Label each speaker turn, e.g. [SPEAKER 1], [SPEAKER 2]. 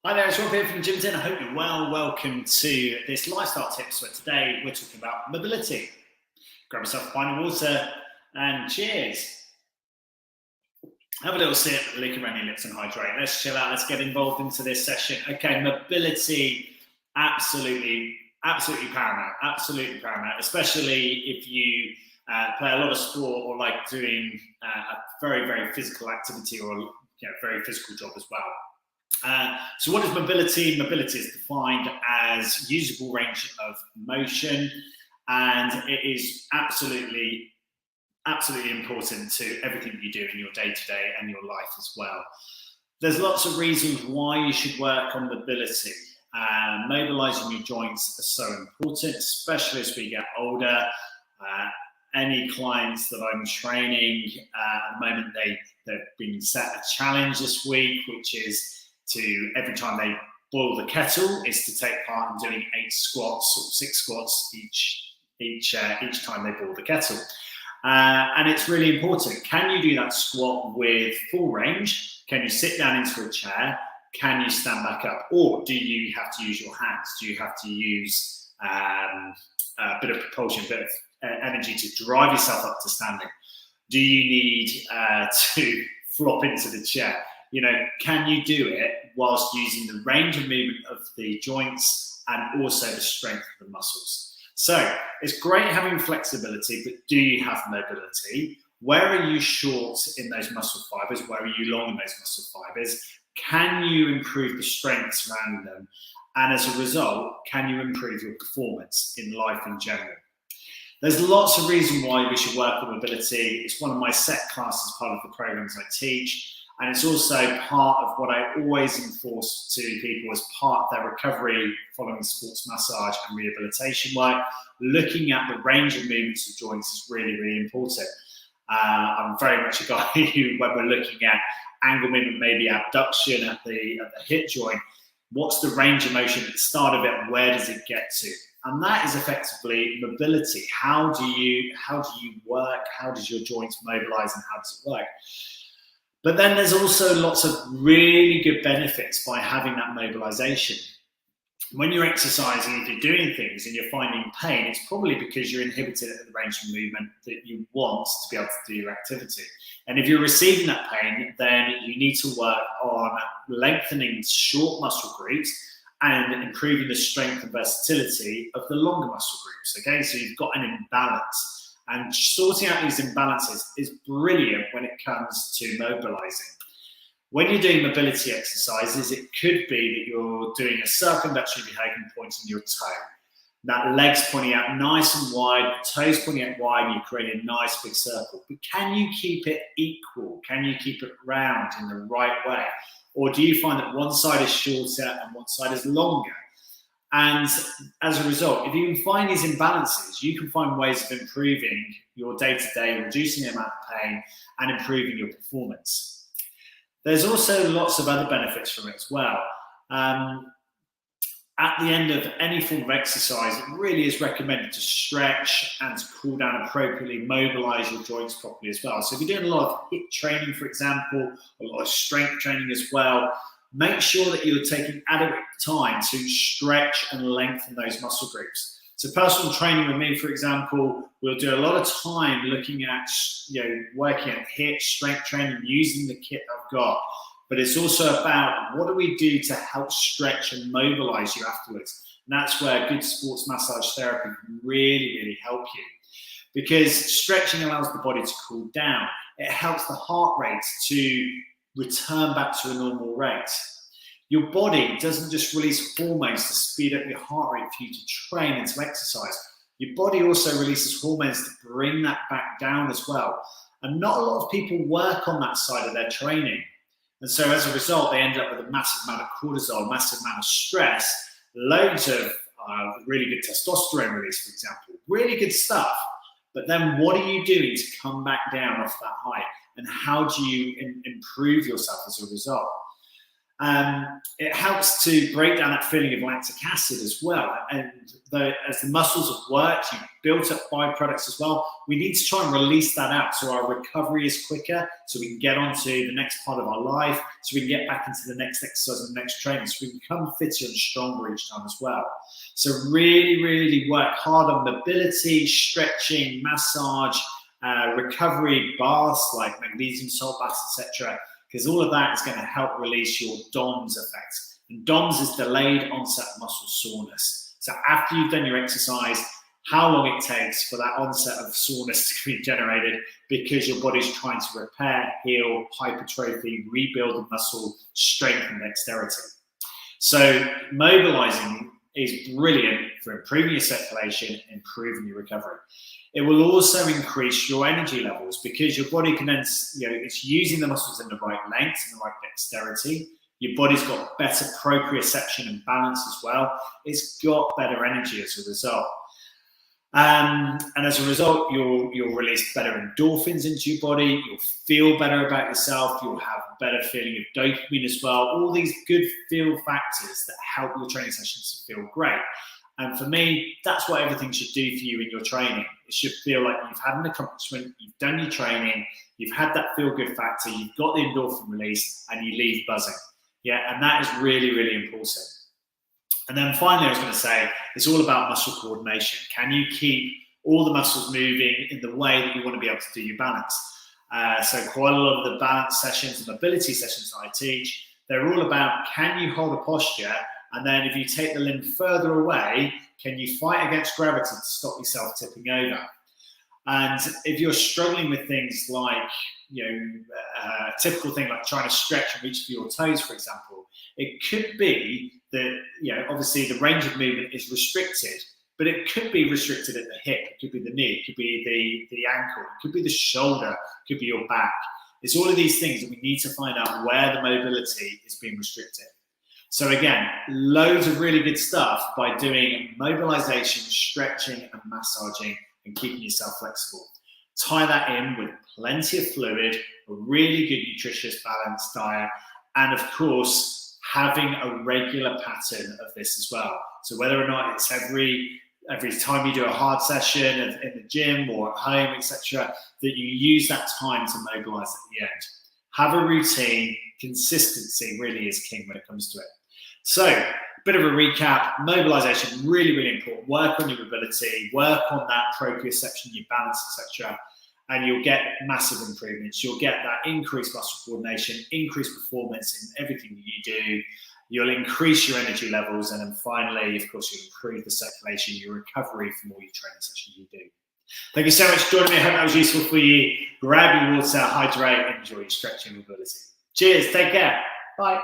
[SPEAKER 1] Hi there, it's Rob here from Gym 10. I hope you're well. Welcome to this lifestyle tips where today we're talking about mobility. Grab yourself a pint of water and cheers. Have a little sip, lick around your lips and hydrate. Let's chill out. Let's get involved into this session. Okay, mobility, absolutely paramount. Absolutely paramount, especially if you play a lot of sport or like doing a very, very physical activity or very physical job as well. So what is mobility? Mobility is defined as usable range of motion, and it is absolutely important to everything you do in your day-to-day and your life as well. There's lots of reasons why you should work on mobility. Mobilizing your joints are so important, especially as we get older. Any clients that I'm training at the moment, they've been set a challenge this week, which is to every time they boil the kettle is to take part in doing 8 squats or 6 squats each time they boil the kettle. And it's really important. Can you do that squat with full range? Can you sit down into a chair? Can you stand back up? Or do you have to use your hands? Do you have to use a bit of propulsion, a bit of energy to drive yourself up to standing? Do you need to flop into the chair? Can you do it whilst using the range of movement of the joints and also the strength of the muscles? So it's great having flexibility, but do you have mobility? Where are you short in those muscle fibers? Where are you long in those muscle fibers? Can you improve the strength surrounding them? And as a result, can you improve your performance in life in general? There's lots of reasons why we should work on mobility. It's one of my set classes, part of the programs I teach. And it's also part of what I always enforce to people as part of their recovery following sports massage and rehabilitation work. Looking at the range of movements of joints is really, really important. I'm very much a guy who, when we're looking at angle movement, maybe abduction at the hip joint, what's the range of motion at the start of it? Where does it get to? And that is effectively mobility. How do you work? How does your joints mobilize and how does it work? But then there's also lots of really good benefits by having that mobilization. When you're exercising, if you're doing things and you're finding pain, it's probably because you're inhibited at the range of movement that you want to be able to do your activity. And if you're receiving that pain, then you need to work on lengthening short muscle groups and improving the strength and versatility of the longer muscle groups. Okay, so you've got an imbalance. And sorting out these imbalances is brilliant when it comes to mobilizing. When you're doing mobility exercises, it could be that you're doing a circumflexion of your leg and pointing your toe. That leg's pointing out nice and wide, the toes pointing out wide, and you're creating a nice big circle. But can you keep it equal? Can you keep it round in the right way? Or do you find that one side is shorter and one side is longer? And as a result, if you can find these imbalances, you can find ways of improving your day-to-day, reducing the amount of pain, and improving your performance. There's also lots of other benefits from it as well. At the end of any form of exercise, it really is recommended to stretch and to cool down appropriately, mobilize your joints properly as well. So if you're doing a lot of HIIT training, for example, a lot of strength training as well, make sure that you're taking adequate time to stretch and lengthen those muscle groups. So personal training with me, for example, we'll do a lot of time looking at, working at HIIT, strength training, using the kit I've got. But it's also about what do we do to help stretch and mobilize you afterwards. And that's where good sports massage therapy can really, really help you. Because stretching allows the body to cool down. It helps the heart rate to return back to a normal rate. Your body doesn't just release hormones to speed up your heart rate for you to train and to exercise. Your body also releases hormones to bring that back down as well. And not a lot of people work on that side of their training. And so as a result, they end up with a massive amount of cortisol, massive amount of stress, loads of really good testosterone release, for example. Really good stuff. But then what are you doing to come back down off that high? And how do you improve yourself as a result? It helps to break down that feeling of lactic acid as well. And as the muscles have worked, you've built up byproducts as well. We need to try and release that out so our recovery is quicker, so we can get on to the next part of our life, so we can get back into the next exercise and the next training, so we can become fitter and stronger each time as well. So really, really work hard on mobility, stretching, massage, recovery baths like magnesium salt baths, etc., because all of that is going to help release your DOMS effect. And DOMS is delayed onset muscle soreness. So after you've done your exercise, how long it takes for that onset of soreness to be generated, because your body's trying to repair, heal, hypertrophy, rebuild the muscle, strength and dexterity. So mobilizing is brilliant for improving your circulation, improving your recovery. It will also increase your energy levels, because your body can then, it's using the muscles in the right length and the right dexterity. Your body's got better proprioception and balance as well. It's got better energy as a result. And as a result, you'll release better endorphins into your body. You'll feel better about yourself. You'll have a better feeling of dopamine as well. All these good feel factors that help your training sessions to feel great. And for me, that's what everything should do for you in your training. It should feel like you've had an accomplishment, you've done your training, you've had that feel-good factor, you've got the endorphin release, and you leave buzzing. Yeah, and that is really, really important. And then finally, I was going to say, it's all about muscle coordination. Can you keep all the muscles moving in the way that you want to be able to do your balance? So quite a lot of the balance sessions, the mobility sessions that I teach, they're all about, can you hold a posture? And then if you take the limb further away, can you fight against gravity to stop yourself tipping over? And if you're struggling with things like, a typical thing like trying to stretch and reach for your toes, for example, it could be that, obviously the range of movement is restricted, but it could be restricted at the hip, it could be the knee, it could be the ankle, it could be the shoulder, it could be your back. It's all of these things that we need to find out where the mobility is being restricted. So again, loads of really good stuff by doing mobilization, stretching and massaging and keeping yourself flexible. Tie that in with plenty of fluid, a really good nutritious balanced diet, and of course, having a regular pattern of this as well. So whether or not it's every time you do a hard session in the gym or at home, etc., that you use that time to mobilize at the end. Have a routine. Consistency really is king when it comes to it. So, a bit of a recap, mobilization, really, really important. Work on your mobility, work on that proprioception, your balance, etc. And you'll get massive improvements. You'll get that increased muscle coordination, increased performance in everything that you do. You'll increase your energy levels. And then finally, of course, you'll improve the circulation, your recovery from all your training sessions you do. Thank you so much for joining me. I hope that was useful for you. Grab your water, hydrate, enjoy your stretching mobility. Cheers. Take care. Bye.